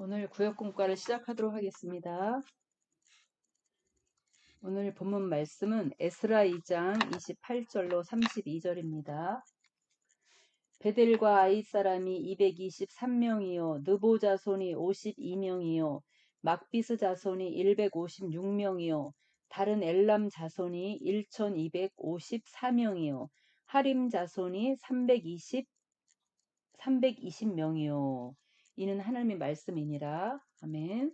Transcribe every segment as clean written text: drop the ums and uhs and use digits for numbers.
오늘 구역공과를 시작하도록 하겠습니다. 오늘 본문 말씀은 에스라 2장 28절로 32절입니다. 베델과 아이 사람이 223명이요 느보 자손이 52명이요 막비스 자손이 156명이요 다른 엘람 자손이 1254명이요 하림 자손이 320명이요 이는 하나님의 말씀이니라. 아멘.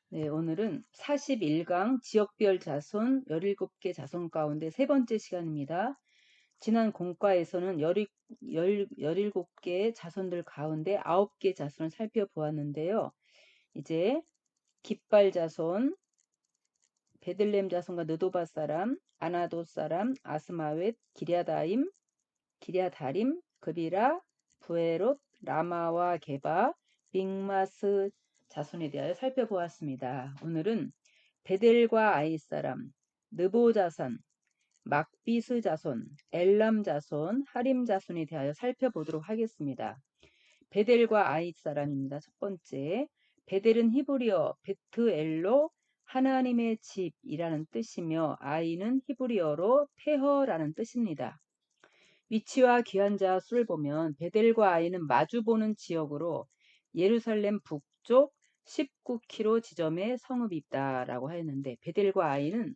네, 오늘은 41강 지역별 자손 17개 자손 가운데 세 번째 시간입니다. 지난 공과에서는 17개 자손들 가운데 9개 자손을 살펴보았는데요. 이제 깃발 자손, 베들레헴 자손과 느도바 사람, 아나도 사람, 아스마웻, 기랴다림, 그비라, 부에롯, 라마와 게바, 빅마스 자손에 대하여 살펴보았습니다. 오늘은 베델과 아이 사람, 느보 자손, 막비스 자손, 엘람 자손, 하림 자손에 대하여 살펴보도록 하겠습니다. 베델과 아이 사람입니다. 첫 번째, 베델은 히브리어 베트엘로 하나님의 집이라는 뜻이며 아이는 히브리어로 페허라는 뜻입니다. 위치와 귀한 자 수를 보면 베델과 아이는 마주보는 지역으로 예루살렘 북쪽 19km 지점에 성읍이 있다라고 하였는데 베델과 아이는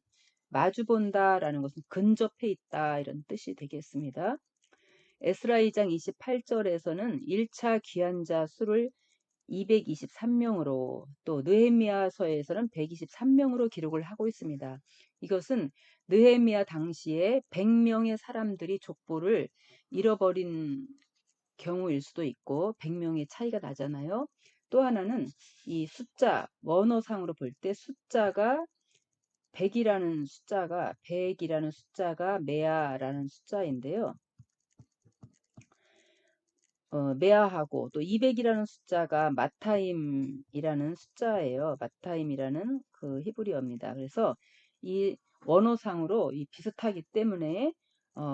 마주본다라는 것은 근접해 있다 이런 뜻이 되겠습니다. 에스라 2장 28절에서는 1차 귀한 자 수를 223명으로 또 느헤미야서에서는 123명으로 기록을 하고 있습니다. 이것은 느헤미야 당시에 100명의 사람들이 족보를 잃어버린 경우일 수도 있고 100명의 차이가 나잖아요. 또 하나는 이 숫자 원어상으로 볼 때 숫자가 100이라는 숫자가 메아라는 숫자인데요. 메아하고 또 200이라는 숫자가 마타임이라는 숫자예요. 마타임이라는 그 히브리어입니다. 그래서 이 원어상으로 비슷하기 때문에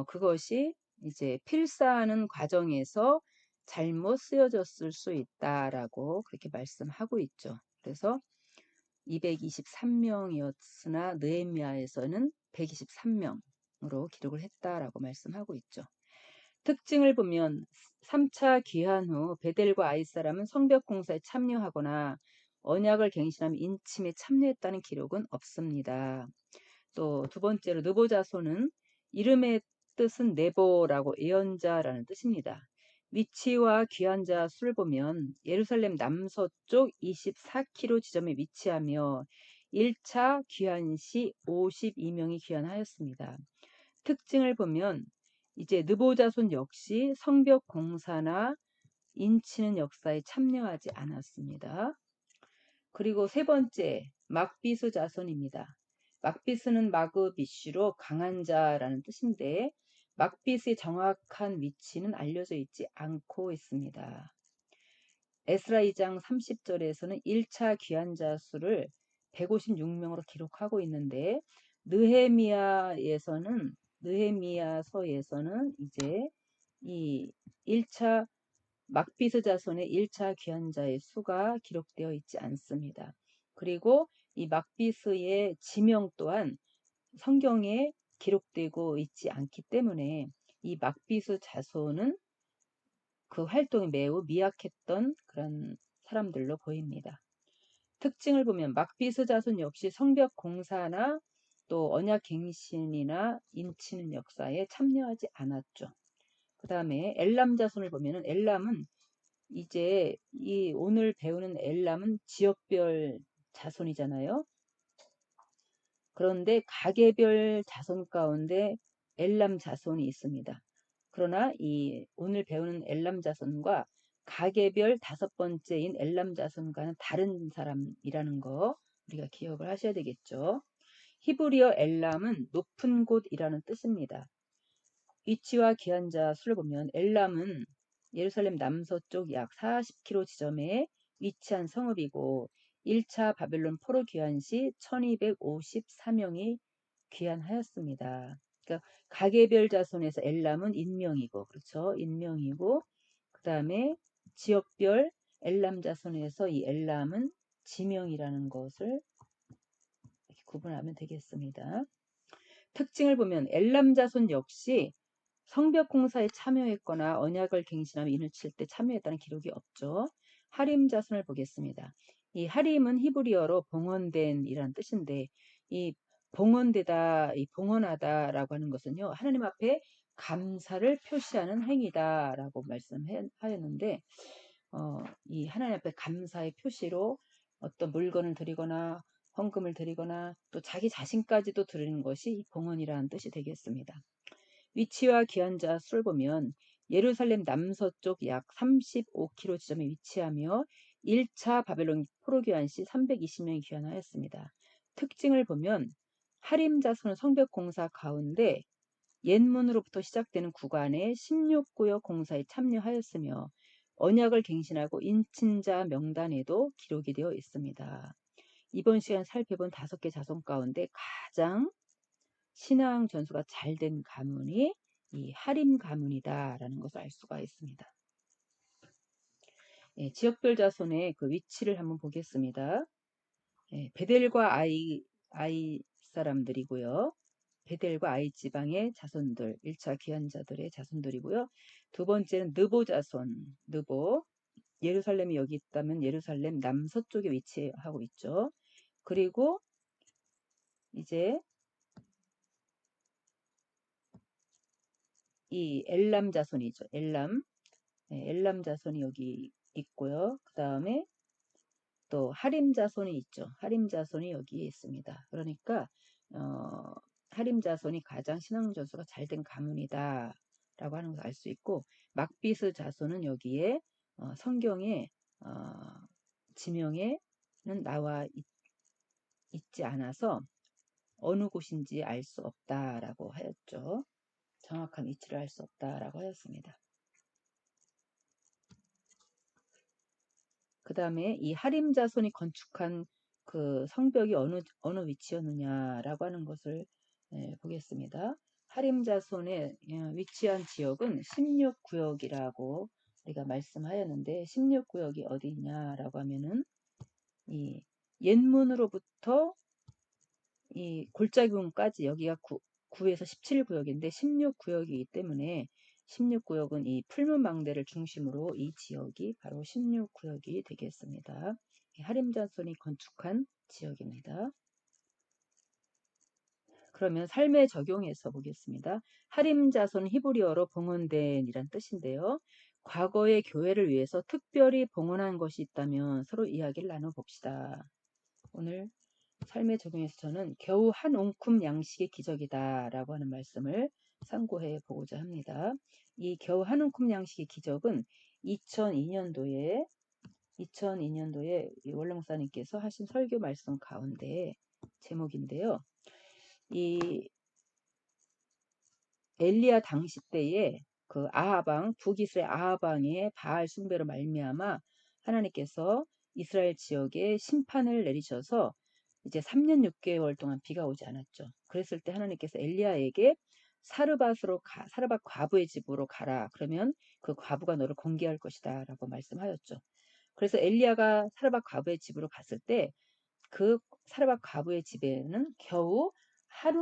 그것이 이제 필사하는 과정에서 잘못 쓰여졌을 수 있다라고 그렇게 말씀하고 있죠. 그래서 223명이었으나 느헤미야에서는 123명으로 기록을 했다라고 말씀하고 있죠. 특징을 보면 3차 귀환 후 베델과 아이 사람은 성벽 공사에 참여하거나 언약을 갱신하며 인침에 참여했다는 기록은 없습니다. 또 두 번째로 느보 자손은 이름의 뜻은 네보라고 예언자라는 뜻입니다. 위치와 귀한 자 수를 보면 예루살렘 남서쪽 24km 지점에 위치하며 1차 귀환 시 52명이 귀환하였습니다. 특징을 보면 이제 느보 자손 역시 성벽 공사나 인치는 역사에 참여하지 않았습니다. 그리고 세 번째 막비스 자손입니다. 막비스는 마그비쉬로 강한 자라는 뜻인데 막비스의 정확한 위치는 알려져 있지 않고 있습니다. 에스라 2장 30절에서는 1차 귀한 자 수를 156명으로 기록하고 있는데 느헤미야서에서는 이제 이 1차 막비스 자손의 1차 귀한 자의 수가 기록되어 있지 않습니다. 그리고 이 막비스의 지명 또한 성경에 기록되고 있지 않기 때문에 이 막비스 자손은 그 활동이 매우 미약했던 그런 사람들로 보입니다. 특징을 보면 막비스 자손 역시 성벽 공사나 또 언약 갱신이나 인치는 역사에 참여하지 않았죠. 그 다음에 엘람 자손을 보면은 엘람은 이제 이 오늘 배우는 엘람은 지역별 자손이잖아요. 그런데 가계별 자손 가운데 엘람 자손이 있습니다. 그러나 이 오늘 배우는 엘람 자손과 가계별 5번째인 엘람 자손과는 다른 사람이라는 거 우리가 기억을 하셔야 되겠죠. 히브리어 엘람은 높은 곳이라는 뜻입니다. 위치와 귀한 자 수를 보면 엘람은 예루살렘 남서쪽 약 40km 지점에 위치한 성읍이고 1차 바벨론 포로 귀환 시 1254명이 귀환하였습니다. 그러니까 가계별 자손에서 엘람은 인명이고 그렇죠. 인명이고 그 다음에 지역별 엘람 자손에서 이 엘람은 지명이라는 것을 이렇게 구분하면 되겠습니다. 특징을 보면 엘람 자손 역시 성벽 공사에 참여했거나 언약을 갱신하며 인을 칠 때 참여했다는 기록이 없죠. 하림 자손을 보겠습니다. 이 하림은 히브리어로 봉헌된이라는 뜻인데 이 봉헌되다, 이 봉헌하다라고 하는 것은요. 하나님 앞에 감사를 표시하는 행위다라고 말씀하였는데 이 하나님 앞에 감사의 표시로 어떤 물건을 드리거나 헌금을 드리거나 또 자기 자신까지도 드리는 것이 봉헌이라는 뜻이 되겠습니다. 위치와 기한자 수를 보면 예루살렘 남서쪽 약 35km 지점에 위치하며 1차 바벨론 포로 귀환 시 320명이 귀환하였습니다. 특징을 보면 하림 자손은 성벽 공사 가운데 옛문으로부터 시작되는 구간에 16구역 공사에 참여하였으며 언약을 갱신하고 인친자 명단에도 기록이 되어 있습니다. 이번 시간 살펴본 5개 자손 가운데 가장 신앙 전수가 잘 된 가문이 이 하림 가문이다라는 것을 알 수가 있습니다. 예, 지역별 자손의 그 위치를 한번 보겠습니다. 예, 베델과 아이 사람들이고요. 베델과 아이 지방의 자손들, 1차 귀환자들의 자손들이고요. 두 번째는 느보 자손, 느보. 예루살렘이 여기 있다면 예루살렘 남서쪽에 위치하고 있죠. 그리고 이제 이 엘람 자손이죠. 엘람. 네, 엘람 자손이 여기 있고요. 그 다음에 또 하림 자손이 있죠. 하림 자손이 여기에 있습니다. 그러니까 하림 자손이 가장 신앙 전수가 잘 된 가문이다 라고 하는 것을 알 수 있고 막비스 자손은 여기에 성경에 지명에는 나와 있지 않아서 어느 곳인지 알 수 없다라고 하였죠. 정확한 위치를 알 수 없다라고 하였습니다. 그 다음에 이 하림 자손이 건축한 그 성벽이 어느 위치였느냐라고 하는 것을 보겠습니다. 하림 자손의 위치한 지역은 16구역이라고 우리가 말씀하였는데 16구역이 어디 있냐라고 하면은 이 옛문으로부터 이 골짜기문까지 여기가 9에서 17구역인데 16구역이기 때문에 16구역은 이 풀문망대를 중심으로 이 지역이 바로 16구역이 되겠습니다. 하림 자손이 건축한 지역입니다. 그러면 삶에 적용해서 보겠습니다. 하림 자손 히브리어로 봉헌된이란 뜻인데요. 과거의 교회를 위해서 특별히 봉헌한 것이 있다면 서로 이야기를 나눠봅시다. 오늘 삶에 적용해서 저는 겨우 한 웅큼 양식의 기적이다 라고 하는 말씀을 참고해 보고자 합니다. 이 겨우 한 웅큼 양식의 기적은 2002년도에 원래 목사님께서 하신 설교 말씀 가운데 제목인데요. 이 엘리야 당시 때에 그 아하방, 북이스라엘 아하방의 바알 숭배로 말미암아 하나님께서 이스라엘 지역에 심판을 내리셔서 이제 3년 6개월 동안 비가 오지 않았죠. 그랬을 때 하나님께서 엘리야에게 사르밧 과부의 집으로 가라. 그러면 그 과부가 너를 공개할 것이다 라고 말씀하였죠. 그래서 엘리야가 사르밧 과부의 집으로 갔을 때 그 사르밧 과부의 집에는 겨우 한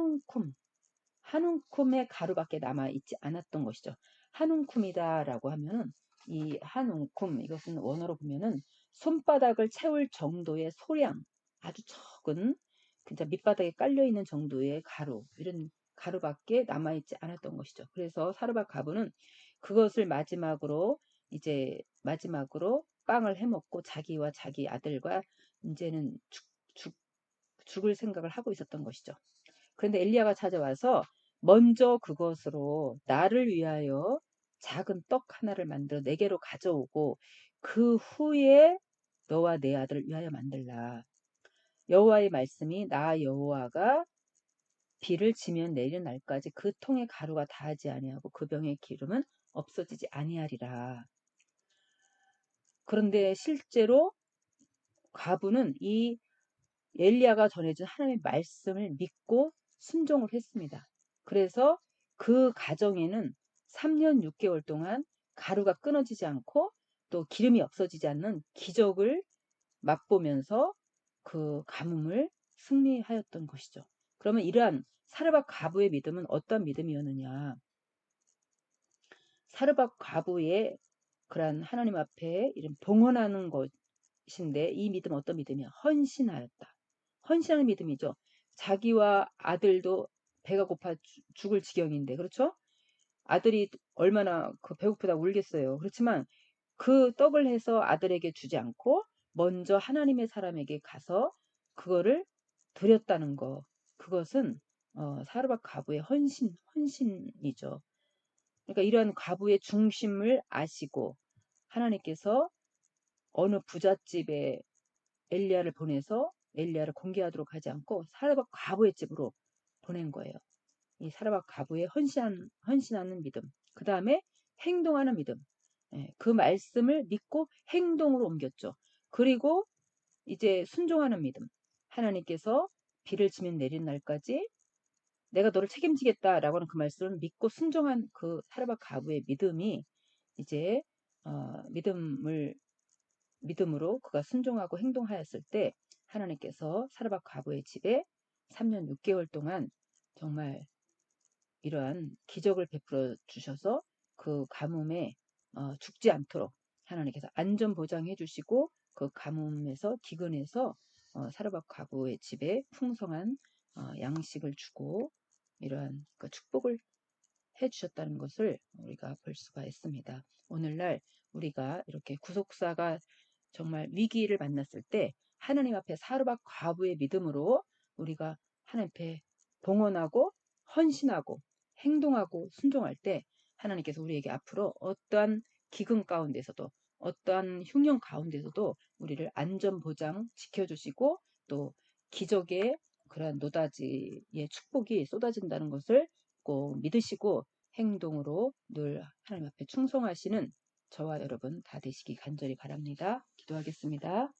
움큼의 가루밖에 남아있지 않았던 것이죠. 한 움큼이다라고 하면은 이 한 움큼 이것은 원어로 보면은 손바닥을 채울 정도의 소량 아주 적은 진짜 밑바닥에 깔려있는 정도의 가루 이런 가루밖에 남아있지 않았던 것이죠. 그래서 사르밧 과부는 그것을 마지막으로 빵을 해먹고 자기와 자기 아들과 이제는 죽을 생각을 하고 있었던 것이죠. 그런데 엘리야가 찾아와서 먼저 그것으로 나를 위하여 작은 떡 하나를 만들어 내게로 가져오고 그 후에 너와 내 아들을 위하여 만들라. 여호와의 말씀이 나 여호와가 비를 지면 내리는 날까지 그 통에 가루가 다하지 아니하고 그 병의 기름은 없어지지 아니하리라. 그런데 실제로 과부는 이 엘리야가 전해준 하나님의 말씀을 믿고 순종을 했습니다. 그래서 그 가정에는 3년 6개월 동안 가루가 끊어지지 않고 또 기름이 없어지지 않는 기적을 맛보면서 그 가뭄을 승리하였던 것이죠. 그러면 이러한 사르밧 과부의 믿음은 어떤 믿음이었느냐? 사르밧 과부의 그러한 하나님 앞에 이런 봉헌하는 것인데, 이 믿음은 어떤 믿음이야? 헌신하였다. 헌신하는 믿음이죠. 자기와 아들도 배가 고파 죽을 지경인데, 그렇죠? 아들이 얼마나 그 배고프다 울겠어요. 그렇지만 그 떡을 해서 아들에게 주지 않고 먼저 하나님의 사람에게 가서 그거를 드렸다는 거. 그것은 사르밧 과부의 헌신이죠. 그러니까 이러한 과부의 중심을 아시고 하나님께서 어느 부잣집에 엘리야를 보내서 엘리야를 공개하도록 하지 않고 사르밧 과부의 집으로 보낸 거예요. 이 사르밧 과부의 헌신하는 믿음. 그 다음에 행동하는 믿음. 그 말씀을 믿고 행동으로 옮겼죠. 그리고 이제 순종하는 믿음. 하나님께서 비를 치면 내리는 날까지 내가 너를 책임지겠다라고 하는 그 말씀을 믿고 순종한 그 사르밧 과부의 믿음이 이제 믿음으로 그가 순종하고 행동하였을 때 하나님께서 사르밧 과부의 집에 3년 6개월 동안 정말 이러한 기적을 베풀어 주셔서 그 가뭄에 죽지 않도록 하나님께서 안전 보장해 주시고 그 가뭄에서 기근에서 사르밧 과부의 집에 풍성한 양식을 주고 이러한 그 축복을 해 주셨다는 것을 우리가 볼 수가 있습니다. 오늘날 우리가 이렇게 구속사가 정말 위기를 만났을 때 하나님 앞에 사르밧 과부의 믿음으로 우리가 하나님 앞에 봉헌하고 헌신하고 행동하고 순종할 때 하나님께서 우리에게 앞으로 어떠한 기근 가운데서도 어떠한 흉령 가운데서도 우리를 안전보장 지켜주시고 또 기적의 그런 노다지의 축복이 쏟아진다는 것을 꼭 믿으시고 행동으로 늘 하나님 앞에 충성하시는 저와 여러분 다 되시기 간절히 바랍니다. 기도하겠습니다.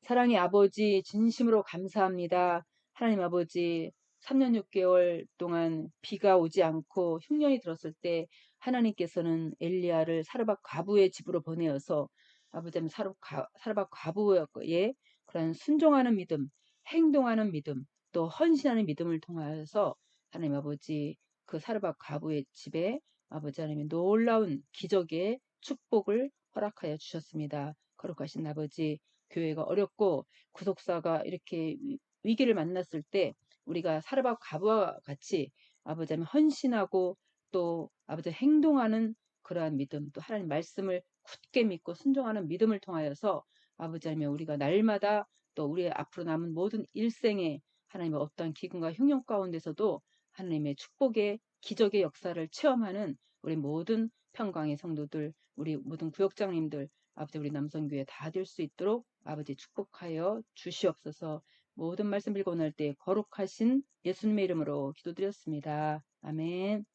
사랑의 아버지, 진심으로 감사합니다. 하나님 아버지, 3년 6개월 동안 비가 오지 않고 흉년이 들었을 때 하나님께서는 엘리야를 사르밧 과부의 집으로 보내어서 아버지 사르밧 과부의 그런 순종하는 믿음, 행동하는 믿음, 또 헌신하는 믿음을 통하여서 하나님 아버지 그 사르밧 과부의 집에 아버지 하나님의 놀라운 기적의 축복을 허락하여 주셨습니다. 거룩하신 아버지, 교회가 어렵고 구속사가 이렇게 위기를 만났을 때 우리가 사르밧 과부와 같이 아버지 하나님 헌신하고 또 아버지 행동하는 그러한 믿음, 또 하나님 말씀을 굳게 믿고 순종하는 믿음을 통하여서 아버지 하나님 우리가 날마다 또 우리의 앞으로 남은 모든 일생에 하나님의 어떠한 기근과 흉년 가운데서도 하나님의 축복의 기적의 역사를 체험하는 우리 모든 평강의 성도들, 우리 모든 구역장님들, 아버지 우리 남성교회 다 될 수 있도록 아버지 축복하여 주시옵소서. 모든 말씀 읽고 날 때 거룩하신 예수님의 이름으로 기도드렸습니다. 아멘.